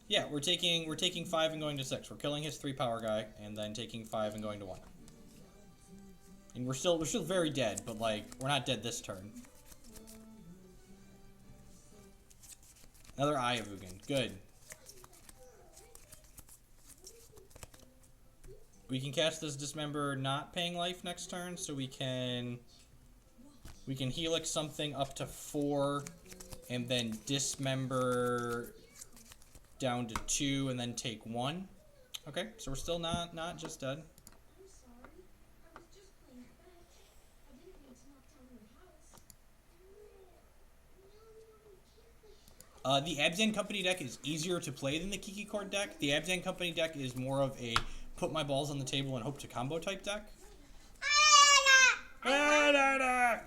Yeah, we're taking 5 and going to 6. We're killing his 3 power guy and then taking 5 and going to 1. And we're still very dead, but like we're not dead this turn. Another Eye of Hoogland. Good. We can cast this Dismember not paying life next turn, so we can Helix something up to 4 and then Dismember down to 2 and then take 1. Okay, so we're still not just dead. The Abzan Company deck is easier to play than the Kiki Chord deck. The Abzan Company deck is more of a put my balls on the table and hope to combo type deck. Alright,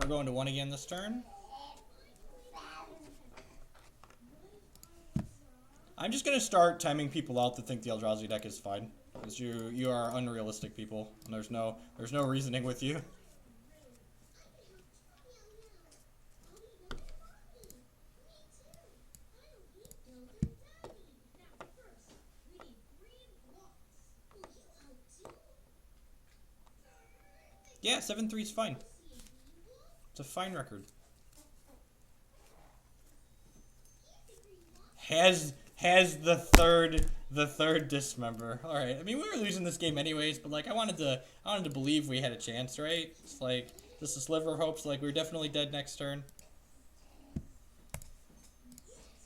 we're going to 1 again this turn. I'm just going to start timing people out that think the Eldrazi deck is fine. Because you are unrealistic people. And there's no reasoning with you. Yeah, 7-3 is fine. It's a fine record. Has the third Dismember. All right. I mean, we were losing this game anyways, but like I wanted to believe we had a chance, right? It's like just a sliver of hope. So, like we were definitely dead next turn.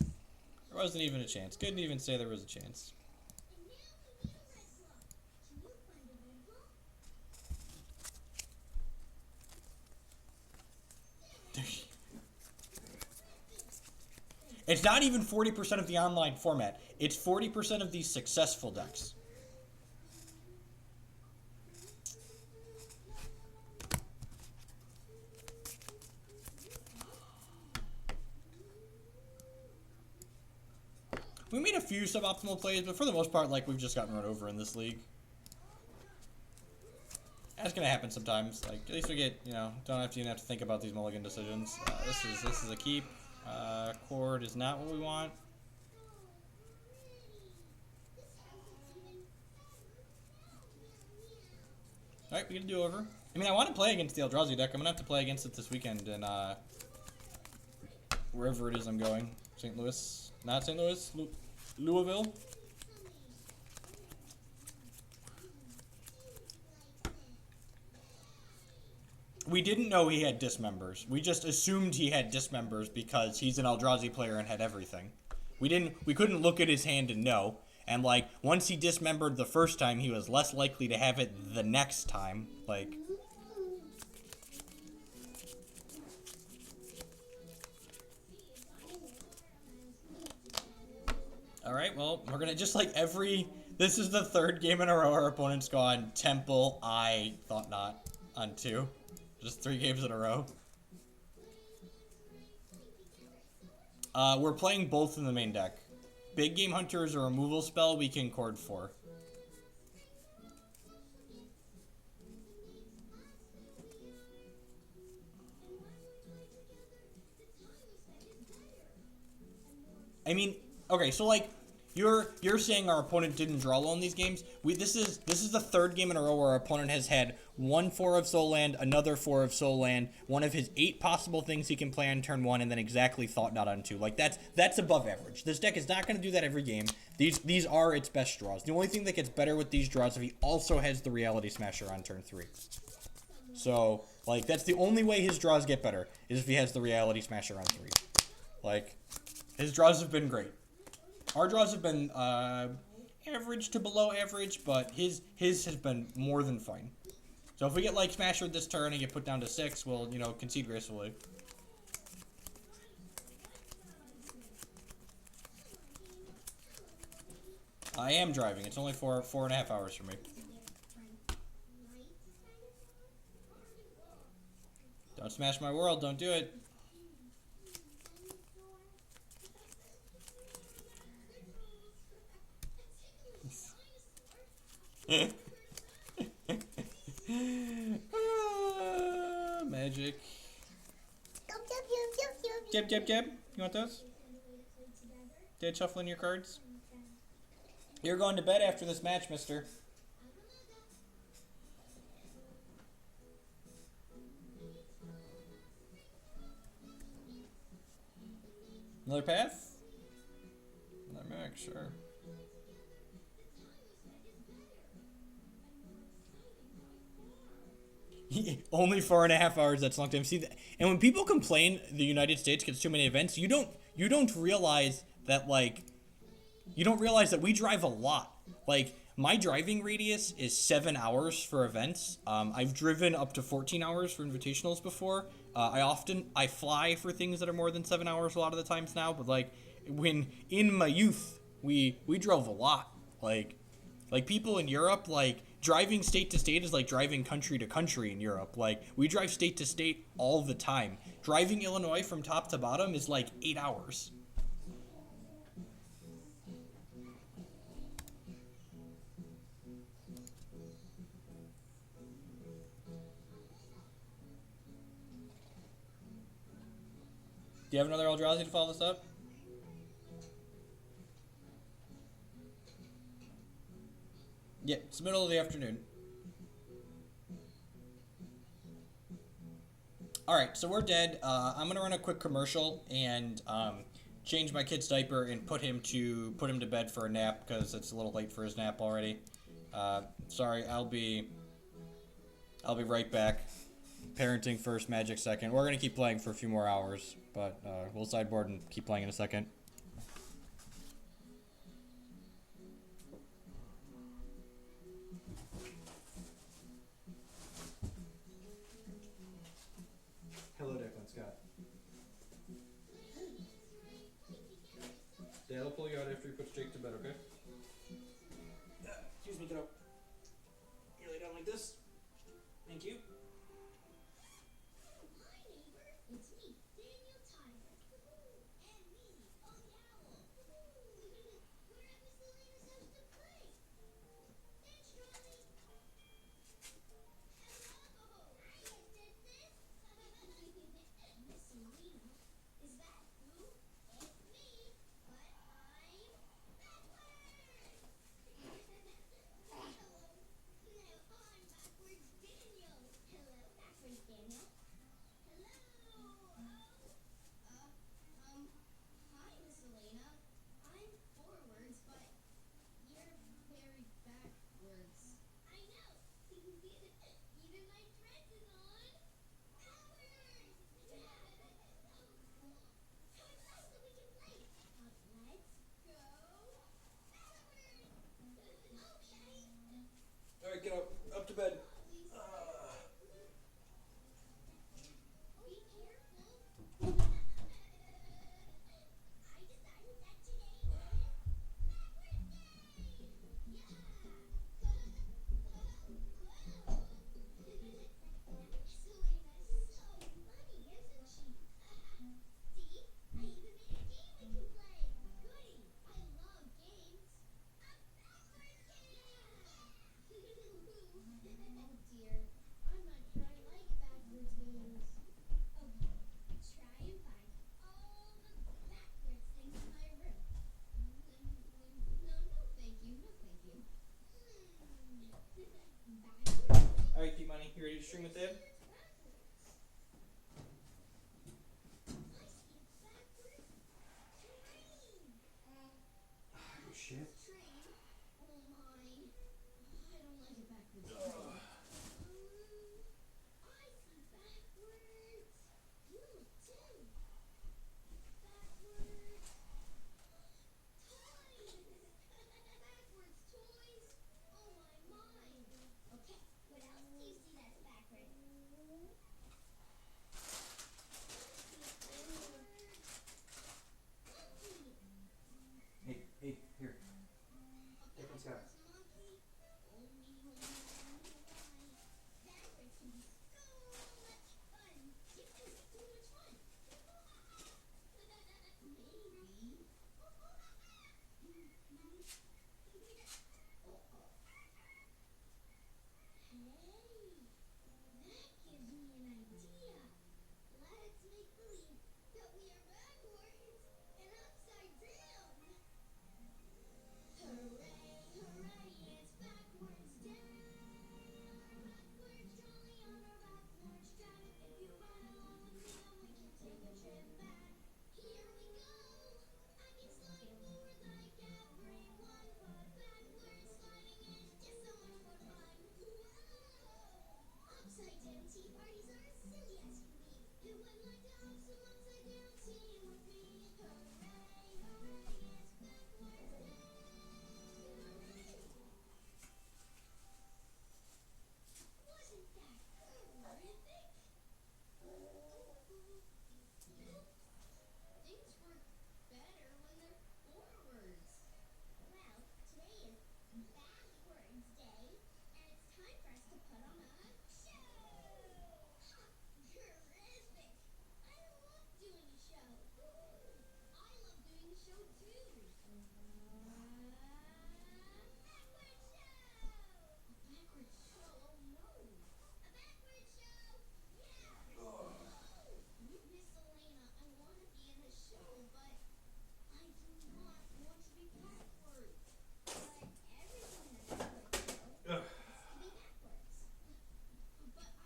There wasn't even a chance. Couldn't even say there was a chance. It's not even 40% of the online format. It's 40% of these successful decks. We made a few suboptimal plays, but for the most part, like, we've just gotten run over in this league. That's gonna happen sometimes. Like, at least we get, you know, don't have to even have to think about these mulligan decisions. This is a keep. Chord is not what we want. Alright, we get a do-over. I mean, I want to play against the Eldrazi deck. I'm gonna have to play against it this weekend in, wherever it is I'm going. St. Louis. Not St. Louis. Louisville. We didn't know he had Dismembers. We just assumed he had Dismembers because he's an Eldrazi player and had everything. We couldn't look at his hand and know. And like once he dismembered the first time, he was less likely to have it the next time. Like Alright, well, we're gonna just like this is the 3rd game in a row our opponent's gone Temple, I thought not on 2. Just 3 games in a row. We're playing both in the main deck. Big Game Hunter is a removal spell we can Chord for. I mean, okay, so like you're saying our opponent didn't draw well in these games. This is the 3rd game in a row where our opponent has had 1 4 of Soul Land, another 4 of Soul Land, one of his 8 possible things he can play on turn 1, and then exactly Thought Knot on 2. Like that's above average. This deck is not going to do that every game. These are its best draws. The only thing that gets better with these draws is if he also has the Reality Smasher on turn 3. So like that's the only way his draws get better is if he has the Reality Smasher on 3. Like his draws have been great. Our draws have been average to below average, but his has been more than fine. So if we get like Smasher this turn and get put down to 6, we'll, you know, concede gracefully. I am driving. It's only 4.5 hours for me. Don't smash my world. Don't do it. Magic. Jab, jab, jab. You want those? Dad shuffling your cards? You're going to bed after this match, mister. Another path? Another mech, sure. Only 4.5 hours. That's a long time. See, and when people complain the United States gets too many events, you don't realize that you don't realize that we drive a lot. Like my driving radius is 7 hours for events. I've driven up to 14 hours for invitationals before. I fly for things that are more than 7 hours a lot of the times now. But when in my youth, we drove a lot. Like people in Europe, driving state to state is like driving country to country in Europe. Like we drive state to state all the time. Driving Illinois from top to bottom is like 8 hours. Do you have another Eldrazi to follow this up? Yeah, it's the middle of the afternoon. All right, so we're dead. I'm gonna run a quick commercial and change my kid's diaper and put him to bed for a nap because it's a little late for his nap already. Sorry, I'll be right back. Parenting first, magic second. We're gonna keep playing for a few more hours, but we'll sideboard and keep playing in a second. Hello, Declan Scott. Dad will pull you out after he puts Jake to bed, okay? Excuse me, kiddo. You lay down like this. Thank you. Alright, get up to bed. Alright, P-Money, you ready to stream with Dad? Oh, shit. Hey, here. Declan Scott.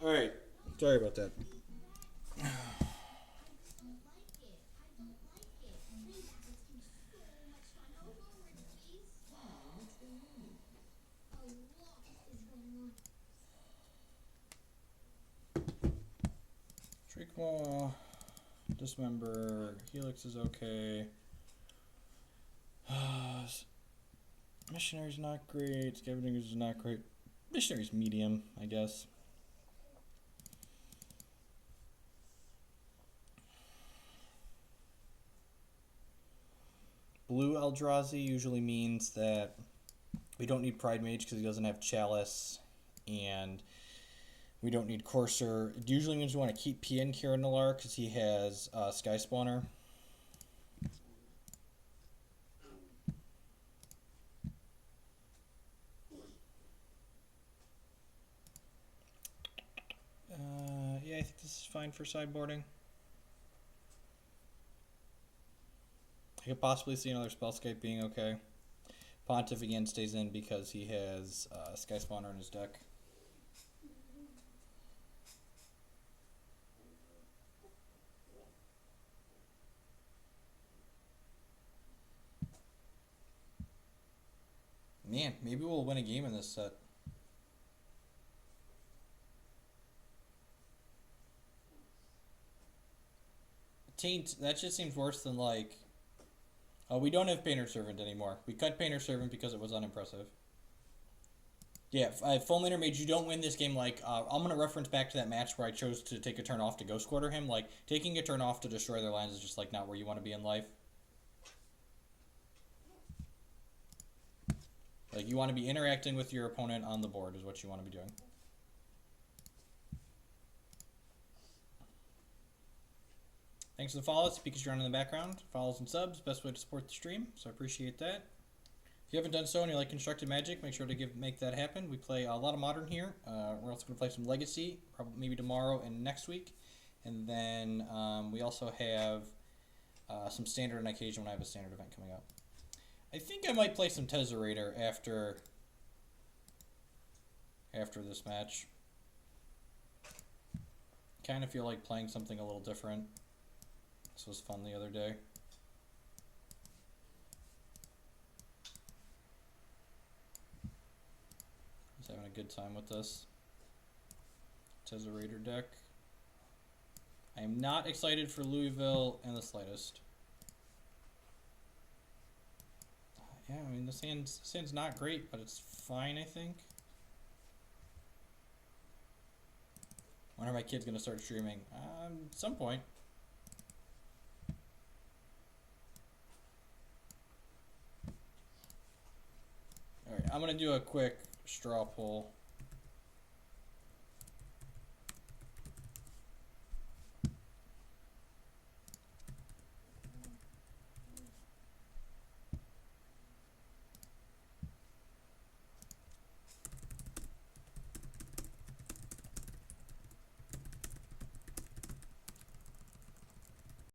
All right. Sorry about that. Trequel, Dismember, Helix is okay. Missionary's not great. Scavengers is not great. Missionary's medium, I guess. Blue Eldrazi usually means that we don't need Pride Mage because he doesn't have Chalice, and we don't need Courser. It usually means we want to keep Pien Kiranalar because he has Sky Spawner. Yeah, I think this is fine for sideboarding. I could possibly see another Spellscape being okay. Pontiff again stays in because he has Sky Spawner in his deck. Man, maybe we'll win a game in this set. Taint, that just seems worse than like... Oh, we don't have Painter Servant anymore. We cut Painter Servant because it was unimpressive. Yeah, Fulminator Mage, you don't win this game like... I'm going to reference back to that match where I chose to take a turn off to Ghost Quarter him. Like, taking a turn off to destroy their lands is just like not where you want to be in life. Like, you want to be interacting with your opponent on the board is what you want to be doing. Thanks for the follows. Because you're on in the background. Follows and subs. Best way to support the stream. So I appreciate that. If you haven't done so and you like Constructed Magic, make sure to make that happen. We play a lot of Modern here. We're also going to play some Legacy, probably maybe tomorrow and next week. And then we also have some Standard on occasion when I have a Standard event coming up. I think I might play some Tezzerator after this match. Kind of feel like playing something a little different. This was fun the other day. I was having a good time with this Tezzerator deck. I am not excited for Louisville in the slightest. Yeah, I mean the sand's not great, but it's fine, I think. When are my kids gonna start streaming? At some point. Alright, I'm gonna do a quick straw poll.